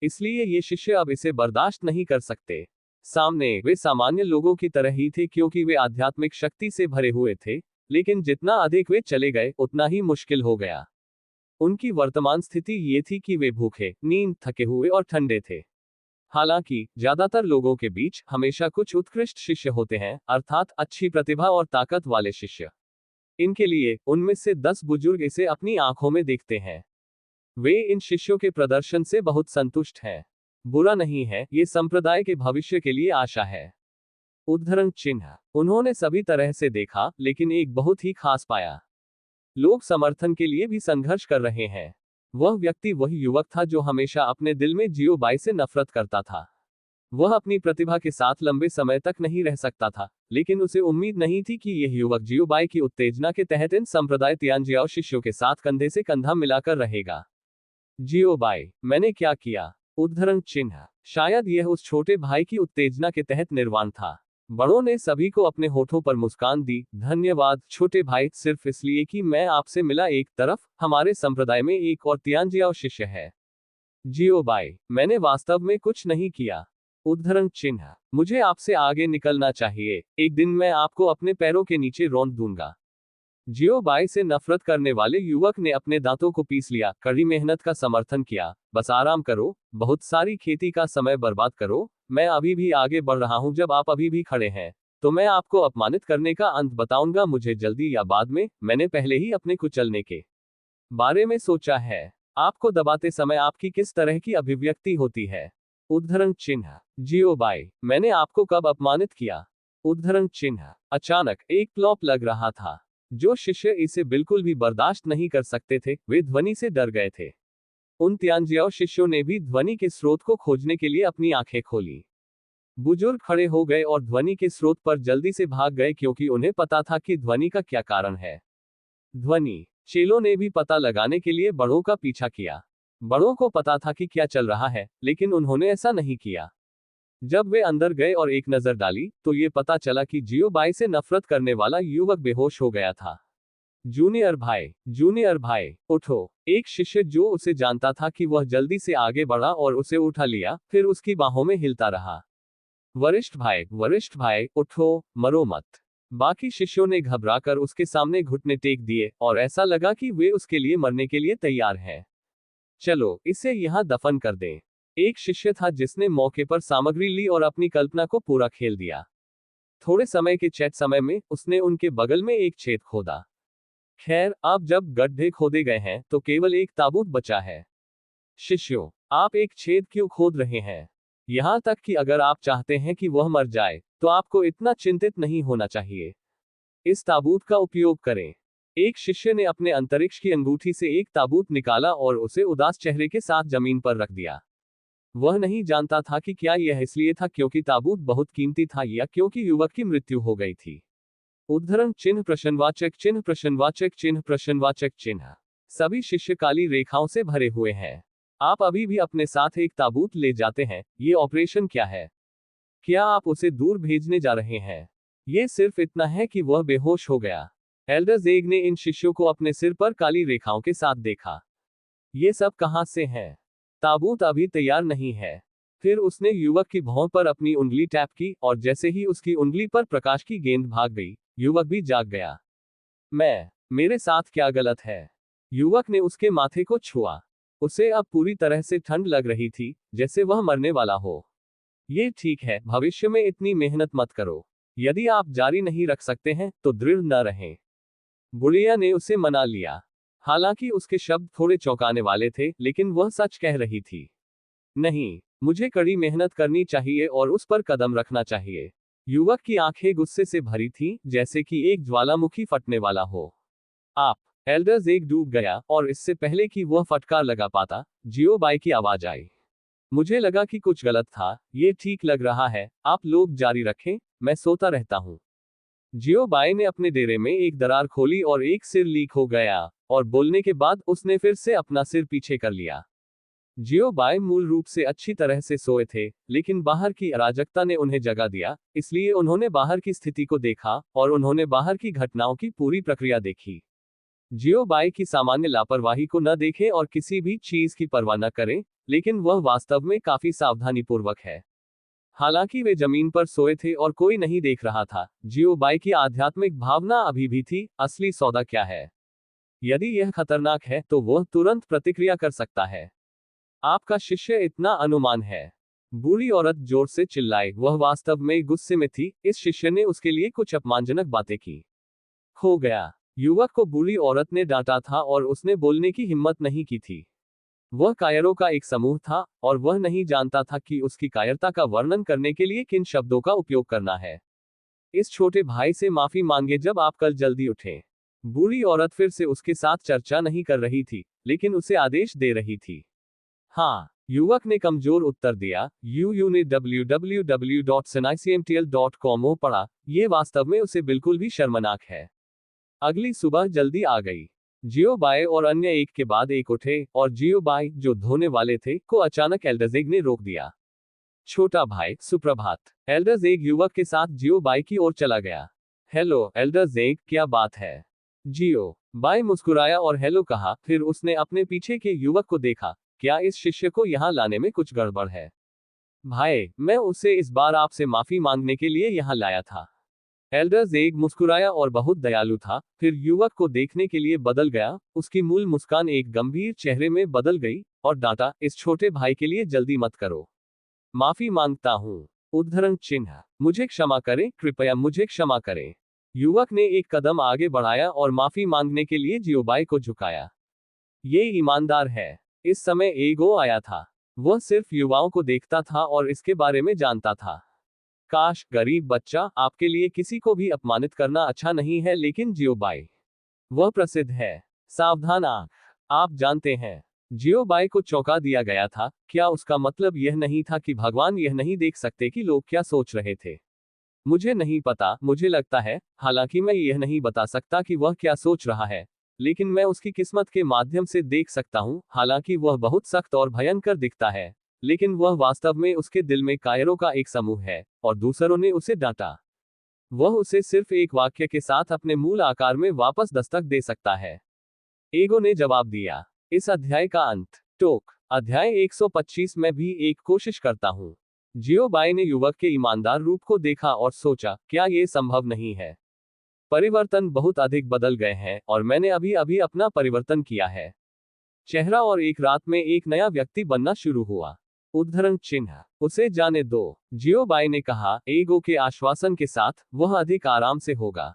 इसलिए ये शिष्य अब इसे बर्दाश्त नहीं कर सकते। सामने वे सामान्य लोगों की तरह ही थे, क्योंकि वे आध्यात्मिक शक्ति से भरे हुए थे, लेकिन जितना अधिक वे चले गए उतना ही मुश्किल हो गया। उनकी वर्तमान स्थिति ये थी कि वे भूखे, नींद, थके हुए और ठंडे थे। हालांकि ज्यादातर लोगों के बीच हमेशा कुछ उत्कृष्ट शिष्य होते हैं, अर्थात अच्छी प्रतिभा और ताकत वाले शिष्य। इनके लिए उनमें से 10 बुजुर्ग इसे अपनी आंखों में देखते हैं। वे इन शिष्यों के प्रदर्शन से बहुत संतुष्ट हैं। बुरा नहीं है, ये संप्रदाय के भविष्य के लिए आशा है। उद्धरण चिन्ह। उन्होंने सभी तरह से देखा, लेकिन एक बहुत ही खास पाया। लोग समर्थन के लिए भी संघर्ष कर रहे हैं। वह व्यक्ति वही युवक था जो हमेशा अपने दिल में जियो बाई से नफरत करता था। वह अपनी प्रतिभा के साथ लंबे समय तक नहीं रह सकता था, लेकिन उसे उम्मीद नहीं थी कि यह युवक जियो बाई की उत्तेजना के तहत इन संप्रदाय तियांजियाओ शिष्यों के साथ कंधे से कंधा मिलाकर रहेगा। जियो बाई, मैंने क्या किया। उद्धरण चिन्ह। शायद यह उस छोटे भाई की उत्तेजना के तहत निर्वाण था। बड़ों ने सभी को अपने होठों पर मुस्कान दी। धन्यवाद छोटे भाई, सिर्फ इसलिए कि मैं आपसे मिला। एक तरफ हमारे संप्रदाय में एक और तियांजियाओ शिष्य है। जियोबाई, मैंने वास्तव में कुछ नहीं किया। उद्धरण चिन्ह। मुझे आपसे आगे निकलना चाहिए। एक दिन मैं आपको अपने पैरों के नीचे रौंद दूंगा। जियोबाई से नफरत करने वाले युवक ने अपने दांतों को पीस लिया। कड़ी मेहनत का समर्थन किया। बस आराम करो, बहुत सारी खेती का समय बर्बाद करो। मैं अभी भी आगे बढ़ रहा हूं। जब आप अभी भी खड़े हैं तो मैं आपको अपमानित करने का अंत बताऊंगा, मुझे जल्दी या बाद में। मैंने पहले ही अपने कुचलने के बारे में सोचा है। आपको दबाते समय आपकी किस तरह की अभिव्यक्ति होती है? उद्धरण चिन्ह। जियोबाई, मैंने आपको कब अपमानित किया? उद्धरण चिन्ह। अचानक एक प्लॉप लग रहा था। जो शिष्य इसे बिल्कुल भी बर्दाश्त नहीं कर सकते थे, वे ध्वनि से डर गए थे। उन तियांजियाओ शिष्यों ने भी ध्वनि के स्रोत को खोजने के लिए अपनी आंखें खोली। बुजुर्ग खड़े हो गए और ध्वनि के स्रोत पर जल्दी से भाग गए, क्योंकि उन्हें पता था कि ध्वनि का क्या कारण है। ध्वनि। चेलों ने भी पता लगाने के लिए बड़ों का पीछा किया। बड़ों को पता था कि क्या चल रहा है, लेकिन उन्होंने ऐसा नहीं किया। जब वे अंदर गए और एक नजर डाली, तो ये पता चला कि जियोबाई से नफरत करने वाला युवक बेहोश हो गया था। जूनियर भाई, उठो। एक शिष्य जो उसे जानता था कि वह जल्दी से आगे बढ़ा और उसे उठा लिया, फिर उसकी बाहों में हिलता रहा। वरिष्ठ भाई, उठो, मरो मत। बाकी शिष्यों ने घबराकर उसके सामने घुटने टेक दिए, और ऐसा लगा कि वे उसके लिए मरने के लिए तैयार हैं। चलो इसे यहाँ दफन कर दें। एक शिष्य था जिसने मौके पर सामग्री ली और अपनी कल्पना को पूरा खेल दिया। थोड़े समय के चैट समय में उसने उनके बगल में एक छेद खोदा। खैर, अब जब गड्ढे खोदे गए हैं तो केवल एक ताबूत बचा है। शिष्यों, आप एक छेद क्यों खोद रहे हैं? यहां तक कि अगर आप चाहते हैं कि वह मर जाए, तो आपको इतना चिंतित नहीं होना चाहिए। इस ताबूत का उपयोग करें। एक शिष्य ने अपने अंतरिक्ष की अंगूठी से एक ताबूत निकाला और उसे उदास चेहरे के साथ जमीन पर रख दिया। वह नहीं जानता था कि क्या यह इसलिए था क्योंकि ताबूत बहुत कीमती था, या क्योंकि युवक की मृत्यु हो गई थी। उद्धरण चिन्ह प्रश्नवाचक चिन्ह प्रश्नवाचक चिन्ह प्रश्नवाचक चिन्ह। सभी शिष्य काली रेखाओं से भरे हुए हैं। आप अभी भी अपने साथ एक ताबूत ले जाते हैं। ये ऑपरेशन क्या है? क्या आप उसे दूर भेजने जा रहे हैं? ये सिर्फ इतना है कि वह बेहोश हो गया। एल्डर ज़ेग ने इन शिष्यों को अपने सिर पर काली रेखाओं के साथ देखा। ये सब कहां से हैं? ताबूत अभी तैयार नहीं है। फिर उसने युवक की भौं पर अपनी उंगली टैप की, और जैसे ही उसकी उंगली पर प्रकाश की गेंद भाग गई, युवक भी जाग गया। मेरे साथ क्या गलत है? युवक ने उसके माथे को छुआ। उसे अब पूरी तरह से ठंड लग रही थी, जैसे वह मरने वाला हो। ये ठीक है, भविष्य में इतनी मेहनत मत करो। यदि आप जारी नहीं रख सकते हैं, तो दृढ़ न रहें। बुढ़िया ने उसे मना लिया। हालांकि उसके शब्द थोड़े चौंकाने वाले थे, लेकिन वह सच कह रही थी। नहीं, मुझे कड़ी मेहनत करनी चाहिए और उस पर कदम रखना चाहिए। युवक की आंखें गुस्से से भरी थीं, जैसे कि एक ज्वालामुखी फटने वाला हो। आप। एल्डर ज़ेग डूब गया, और इससे पहले कि वह फटकार लगा पाता, जियोबाई की आवाज आई। मुझे लगा कि कुछ गलत था। ये ठीक लग रहा है, आप लोग जारी रखें, मैं सोता रहता हूं। जियोबाई ने अपने डेरे में एक दरार खोली और एक सिर लीक हो गया, और बोलने के बाद उसने फिर से अपना सिर पीछे कर लिया। जियोबाई मूल रूप से अच्छी तरह से सोए थे, लेकिन बाहर की अराजकता ने उन्हें जगा दिया, इसलिए उन्होंने बाहर की स्थिति को देखा, और उन्होंने बाहर की घटनाओं की पूरी प्रक्रिया देखी। जियोबाई की सामान्य लापरवाही को न देखें और किसी भी चीज की परवाह न करें, लेकिन वह वास्तव में काफी सावधानीपूर्वक है। हालांकि वे जमीन पर सोए थे और कोई नहीं देख रहा था, जियोबाई की आध्यात्मिक भावना अभी भी थी, असली सौदा क्या है? यदि यह खतरनाक है, तो वह तुरंत प्रतिक्रिया कर सकता है। आपका शिष्य इतना अनुमान है। बूढ़ी औरत जोर से चिल्लाई। वह वास्तव में गुस्से में थी, इस शिष्य ने उसके लिए कुछ अपमानजनक बातें की। खो गया। युवक को बूढ़ी औरत ने डांटा था और उसने बोलने की हिम्मत नहीं की थी। वह कायरों का एक समूह था, और वह नहीं जानता था कि उसकी कायरता का वर्णन करने के लिए किन शब्दों का उपयोग करना है। इस छोटे भाई से माफी मांगे जब आप कल जल्दी उठें। बूढ़ी औरत फिर से उसके साथ चर्चा नहीं कर रही थी, लेकिन उसे आदेश दे रही थी। हाँ, युवक ने कमजोर उत्तर दिया। यू ने www.senicmtl.com पढ़ा। ये वास्तव में उसे बिल्कुल भी शर्मनाक है। अगली सुबह जल्दी आ गई। जियोबाई और अन्य एक के बाद एक उठे और जियोबाई जो धोने वाले थे को अचानक एल्डरजेग ने रोक दिया। छोटा भाई सुप्रभात। एल्डरजेग युवक के साथ जियोबाई की ओर चला गया। हेलो एल्डरजेग, क्या बात है? जियो बाई मुस्कुराया और हेलो कहा, फिर उसने अपने पीछे के युवक को देखा। क्या इस शिष्य को यहाँ लाने में कुछ गड़बड़ है? भाई, मैं उसे इस बार आपसे माफी मांगने के लिए यहाँ लाया था। एल्डरजेग मुस्कुराया और बहुत दयालु था, फिर युवक को देखने के लिए बदल गया। उसकी मूल मुस्कान एक गंभीर चेहरे में बदल गई और डांटा, इस छोटे भाई के लिए जल्दी मत करो। माफी मांगता हूँ। उद्धरण चिन्ह। मुझे क्षमा करें, कृपया मुझे क्षमा करें। युवक ने एक कदम आगे बढ़ाया और माफी मांगने के लिए जियोबाई को झुकाया। ये ईमानदार है। इस समय एगो आया था। वह सिर्फ युवाओं को देखता था और इसके बारे में जानता था। काश, गरीब बच्चा, आपके लिए किसी को भी अपमानित करना अच्छा नहीं है, लेकिन जियोबाई, वह प्रसिद्ध है। सावधान आंख। आप जानते हैं। जियोबाई को चौंका दिया गया था। क्या उसका मतलब यह नहीं था कि भगवान यह नहीं देख सकते कि लोग क्या सोच रहे थे? मुझे नहीं पता, मुझे लगता है, हालांकि मैं यह नहीं बता सकता कि वह क्या सोच रहा है, लेकिन मैं उसकी किस्मत के माध्यम से देख सकता हूं। हालांकि वह बहुत सख्त और भयंकर दिखता है, लेकिन वह वास्तव में उसके दिल में कायरों का एक समूह है, और दूसरों ने उसे डांटा। वह उसे सिर्फ एक वाक्य के साथ अपने मूल आकार में वापस दस्तक दे सकता है। एगो ने जवाब दिया। इस अध्याय का अंत। टोक। अध्याय 125 में भी एक कोशिश करता हूँ। जियोबाई ने युवक के ईमानदार रूप को देखा और सोचा, क्या ये संभव नहीं है? परिवर्तन बहुत अधिक बदल गए हैं और मैंने अभी अभी अपना परिवर्तन किया है। चेहरा और एक रात में एक नया व्यक्ति बनना शुरू हुआ। उद्धरण चिन्ह। उसे जाने दो, जियोबाई ने कहा, एगो के आश्वासन के साथ, वह अधिक आराम से होगा।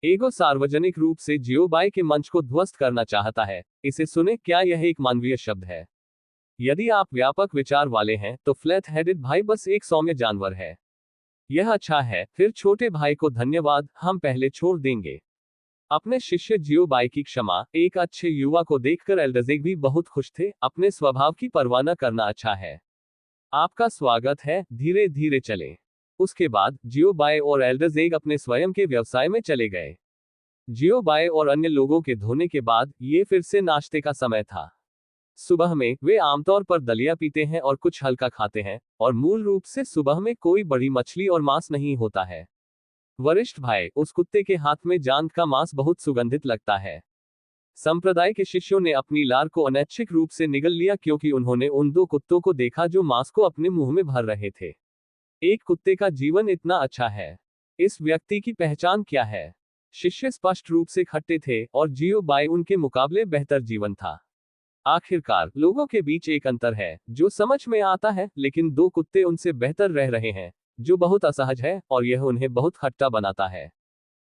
एगो सार्वजनिक रूप से जियोबाई के मंच को ध्वस्त करना चाहता है। इसे सुने, क्या यह एक मानवीय शब्द है? यदि आप व्यापक विचार वाले हैं तो फ्लैट हेडेड भाई बस एक सौम्य जानवर है। यह अच्छा है, फिर छोटे भाई को धन्यवाद, हम पहले छोड़ देंगे। अपने शिष्य जियोबाई की क्षमा, एक अच्छे युवा को देखकर एल्डरजेग भी बहुत खुश थे। अपने स्वभाव की परवाह न करना अच्छा है। आपका स्वागत है, धीरे धीरे चलें। उसके बाद जियोबाई और एल्डरजेग अपने स्वयं के व्यवसाय में चले गए। जियोबाई और अन्य लोगों के धोने के बाद ये फिर से नाश्ते का समय था। सुबह में वे आमतौर पर दलिया पीते हैं और कुछ हल्का खाते हैं, और मूल रूप से सुबह में कोई बड़ी मछली और मांस नहीं होता है। वरिष्ठ भाई, उस कुत्ते के हाथ में जांत का मांस बहुत सुगंधित लगता है। संप्रदाय के शिष्यों ने अपनी लार को अनैच्छिक रूप से निगल लिया क्योंकि उन्होंने उन दो कुत्तों को देखा जो मांस को अपने मुंह में भर रहे थे। एक कुत्ते का जीवन इतना अच्छा है। इस व्यक्ति की पहचान क्या है? शिष्य स्पष्ट रूप से खट्टे थे और जियोबाई उनके मुकाबले बेहतर जीवन था। आखिरकार, लोगों के बीच एक अंतर है जो समझ में आता है, लेकिन दो कुत्ते उनसे बेहतर रह रहे हैं, जो बहुत असहज है, और यह उन्हें बहुत खट्टा बनाता है।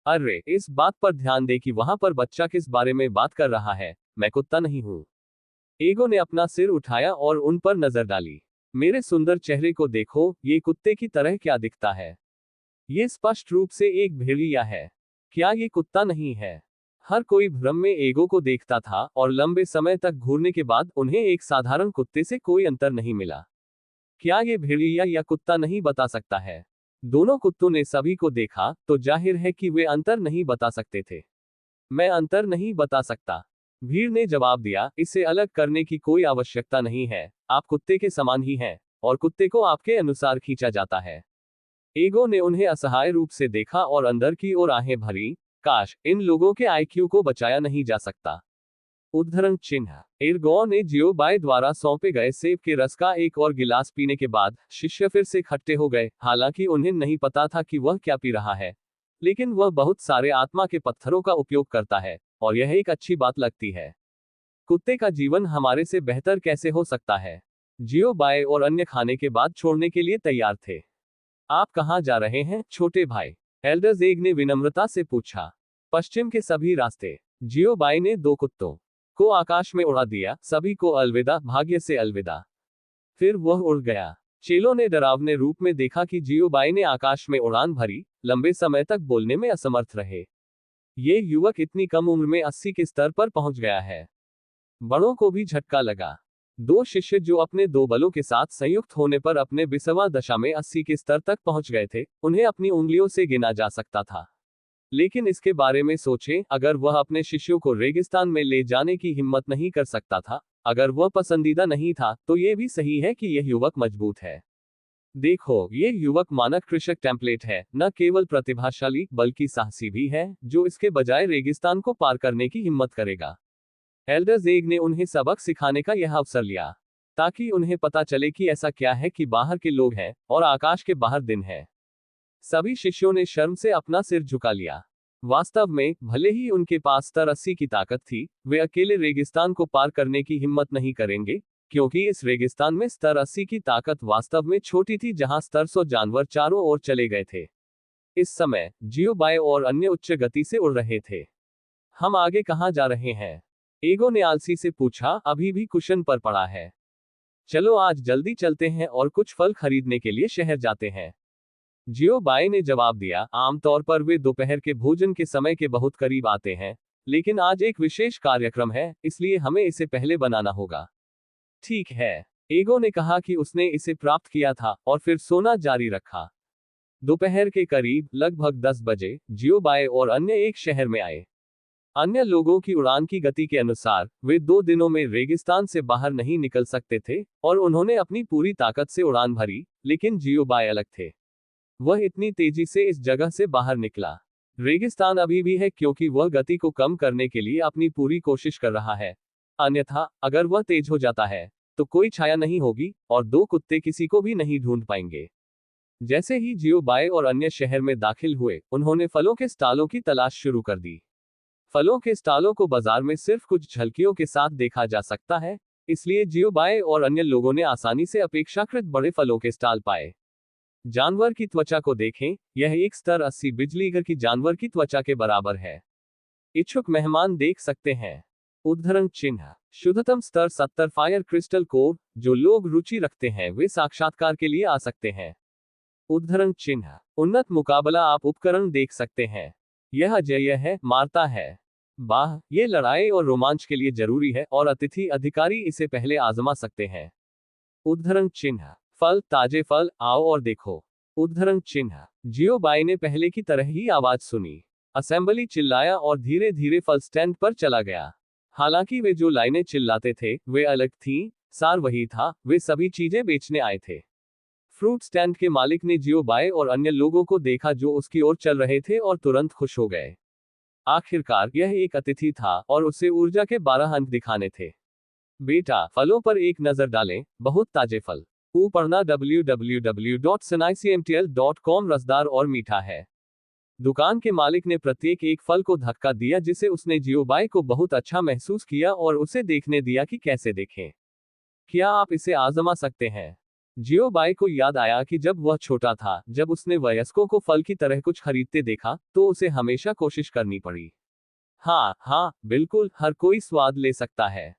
अरे, इस बात पर ध्यान दे कि वहां पर बच्चा किस बारे में बात कर रहा है। मैं कुत्ता नहीं हूं। एगो ने अपना सिर उठाया और उन पर नजर डाली। मेरे सुंदर चेहरे को देखो, ये कुत्ते की तरह क्या दिखता है? ये स्पष्ट रूप से एक भेड़िया है। क्या ये कुत्ता नहीं है? हर कोई भ्रम में एगो को देखता था और लंबे समय तक घूरने के बाद उन्हें एक साधारण कुत्ते से कोई अंतर नहीं मिला। क्या ये भेड़िया या कुत्ता नहीं बता सकता है? दोनों कुत्तों ने सभी को देखा, तो जाहिर है कि वे अंतर नहीं बता सकते थे। मैं अंतर नहीं बता सकता, भीड़ ने जवाब दिया। इसे अलग करने की कोई आवश्यकता नहीं है। आप कुत्ते के समान ही हैं, और कुत्ते को आपके अनुसार खींचा जाता है। एगो ने उन्हें असहाय रूप से देखा और अंदर की ओर आहें भरी। काश, इन लोगों के आईक्यू को बचाया नहीं जा सकता। उद्धरण चिन्ह। एर्गो ने जियोबाई द्वारा सौंपे गए सेब के रस का एक और गिलास पीने के बाद शिष्य फिर से खट्टे हो गए। हालांकि उन्हें नहीं पता था कि वह क्या पी रहा है, लेकिन वह बहुत सारे आत्मा के पत्थरों का उपयोग करता है, और यह एक अच्छी बात लगती है। कुत्ते का जीवन हमारे से बेहतर कैसे हो सकता है? जियोबाई और अन्य खाने के बाद छोड़ने के लिए तैयार थे। आप कहाँ जा रहे हैं, छोटे भाई? एल्डरजेग ने विनम्रता से पूछा। पश्चिम के सभी रास्ते। जियोबाई ने दो कुत्तों को आकाश में उड़ा दिया। सभी को अलविदा, भाग्य से अलविदा। फिर वह उड़ गया। चेलों ने डरावने रूप में देखा कि जियोबाई ने आकाश में उड़ान भरी, लंबे समय तक बोलने में असमर्थ रहे। ये युवक इतनी कम उम्र में 80 के स्तर पर पहुंच गया है। बड़ों को भी झटका लगा। दो शिष्य जो अपने दो बलों के साथ संयुक्त होने पर अपने 20वां दशा में 80 के स्तर तक पहुंच गए थे, उन्हें अपनी उंगलियों से गिना जा सकता था। लेकिन इसके बारे में सोचें, अगर वह अपने शिष्यों को रेगिस्तान में ले जाने की हिम्मत नहीं कर सकता था, अगर वह पसंदीदा नहीं था, तो यह भी सही है कि यह युवक मजबूत है। देखो, ये युवक मानक कृषक टेम्पलेट है, न केवल प्रतिभाशाली बल्कि साहसी भी है, जो इसके बजाय रेगिस्तान को पार करने की हिम्मत करेगा। एल्डर ज़ेग ने उन्हें सबक सिखाने का यह अवसर लिया, ताकि उन्हें पता चले कि ऐसा क्या है कि बाहर के लोग हैं और आकाश के बाहर दिन है। सभी शिष्यों ने शर्म से अपना सिर झुका लिया। वास्तव में, भले ही उनके पास स्तर 80 की ताकत थी, वे अकेले रेगिस्तान को पार करने की हिम्मत नहीं करेंगे, क्योंकि इस रेगिस्तान में स्तर 80 की ताकत वास्तव में छोटी थी, जहां स्तर 100 जानवर चारों ओर चले गए थे। इस समय जियोबाय और अन्य उच्च गति से उड़ रहे थे। हम आगे कहां जा रहे हैं? एगो ने आलसी से पूछा, अभी भी कुशन पर पड़ा है। चलो आज जल्दी चलते हैं और कुछ फल खरीदने के लिए शहर जाते हैं। जियोबाय ने जवाब दिया, आमतौर पर वे दोपहर के भोजन के समय के बहुत करीब आते हैं, लेकिन आज एक विशेष कार्यक्रम है, इसलिए हमें इसे पहले बनाना होगा। ठीक है, एगो ने कहा कि उसने इसे प्राप्त किया था और फिर सोना जारी रखा। दोपहर के करीब लगभग 10 बजे जियोबाय और अन्य एक शहर में आए। अन्य लोगों की उड़ान की गति के अनुसार वे 2 दिनों में रेगिस्तान से बाहर नहीं निकल सकते थे और उन्होंने अपनी पूरी ताकत से उड़ान भरी, लेकिन जियोबाय अलग थे। वह इतनी तेजी से इस जगह से बाहर निकला। रेगिस्तान अभी भी है क्योंकि वह गति को कम करने के लिए अपनी पूरी कोशिश कर रहा है। अन्यथा, अगर वह तेज हो जाता है, तो कोई छाया नहीं होगी और 2 कुत्ते किसी को भी नहीं ढूंढ पाएंगे। जैसे ही जियोबाय और अन्य शहर में दाखिल हुए, उन्होंने फलों के स्टॉलों की तलाश शुरू कर दी। फलों के स्टॉलों को बाजार में सिर्फ कुछ झलकियों के साथ देखा जा सकता है, इसलिए जियोबाय और अन्य लोगों ने आसानी से अपेक्षाकृत बड़े फलों के स्टॉल पाए। जानवर की त्वचा को देखें, यह एक स्तर 80 बिजलीघर की जानवर की त्वचा के बराबर है। इच्छुक मेहमान देख सकते हैं। उद्धरण चिन्ह, शुद्धतम स्तर 70 फायर क्रिस्टल कोर, जो लोग रुचि रखते हैं वे साक्षात्कार के लिए आ सकते हैं। उद्धरण चिन्ह, उन्नत मुकाबला आप उपकरण देख सकते हैं। यह अजेय है, मारता है। वाह, ये लड़ाई और रोमांच के लिए जरूरी है और अतिथि अधिकारी इसे पहले आजमा सकते हैं। उद्धरण चिन्ह, फल, ताजे फल, आओ और देखो। उद्धरण चिन्ह, जियोबाय ने पहले की तरह ही आवाज सुनी। असेंबली चिल्लाया और धीरे धीरे फल स्टैंड पर चला गया। हालांकि वे जो लाइनें चिल्लाते थे, वे अलग थीं, सार वही था, वे सभी चीजें बेचने आए थे। फ्रूट स्टैंड के मालिक ने जियोबाय और अन्य लोगों को देखा जो उसकी ओर चल रहे थे और तुरंत खुश हो गए। आखिरकार यह एक अतिथि था और उसे ऊर्जा के 12 अंक दिखाने थे। बेटा, फलों पर एक नजर डालें, बहुत ताजे फल। पढ़ना www.sunicmtl.com रसदार और मीठा है। दुकान के मालिक ने प्रत्येक एक फल को धक्का दिया जिसे उसने जियोबाय को बहुत अच्छा महसूस किया और उसे देखने दिया कि कैसे देखें। क्या आप इसे आजमा सकते हैं? जियोबाय को याद आया कि जब वह छोटा था, जब उसने वयस्कों को फल की तरह कुछ खरीदते देखा, तो उसे हमेशा कोशिश करनी पड़ी। हाँ हाँ, बिल्कुल, हर कोई स्वाद ले सकता है।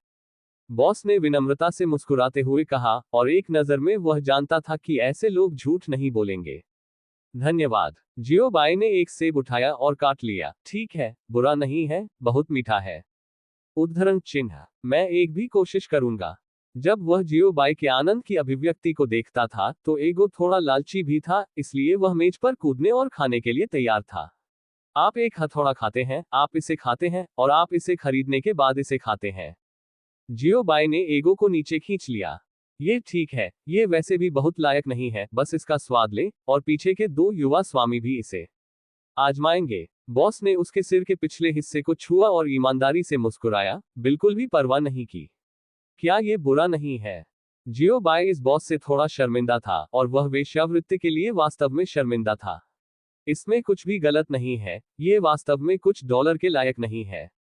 बॉस ने विनम्रता से मुस्कुराते हुए कहा, और एक नजर में वह जानता था कि ऐसे लोग झूठ नहीं बोलेंगे। धन्यवाद। जियोबाय ने एक सेब उठाया और काट लिया। ठीक है, बुरा नहीं है, बहुत मीठा है। उद्धरण चिन्ह, मैं एक भी कोशिश करूंगा। जब वह जियोबाय के आनंद की अभिव्यक्ति को देखता था, तो एगो थोड़ा लालची भी था, इसलिए वह मेज पर कूदने और खाने के लिए तैयार था। आप एक हथौड़ा खाते हैं, आप इसे खाते हैं, और आप इसे खरीदने के बाद इसे खाते हैं। जियोबाय ने एगो को नीचे खींच लिया। ये ठीक है, ये वैसे भी बहुत लायक नहीं है, बस इसका स्वाद ले, और पीछे के 2 युवा स्वामी भी इसे आजमाएंगे। बॉस ने उसके सिर के पिछले हिस्से को छुआ और ईमानदारी से मुस्कुराया, बिल्कुल भी परवाह नहीं की। क्या ये बुरा नहीं है? जियोबाय इस बॉस से थोड़ा शर्मिंदा था और वह वेश्यावृत्ति के लिए वास्तव में शर्मिंदा था। इसमें कुछ भी गलत नहीं है, ये वास्तव में कुछ डॉलर के लायक नहीं है।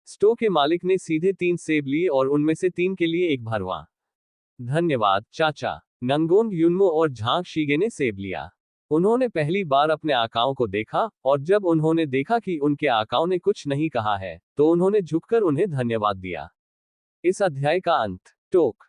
स्टो के मालिक ने सीधे 3 सेब लिए और उनमें से 3 के लिए एक भरवा। धन्यवाद चाचा। नंगोन युनमो और झांग शीगे ने सेब लिया। उन्होंने पहली बार अपने आकाओं को देखा, और जब उन्होंने देखा कि उनके आकाओं ने कुछ नहीं कहा है, तो उन्होंने झुककर उन्हें धन्यवाद दिया। इस अध्याय का अंत। टोक।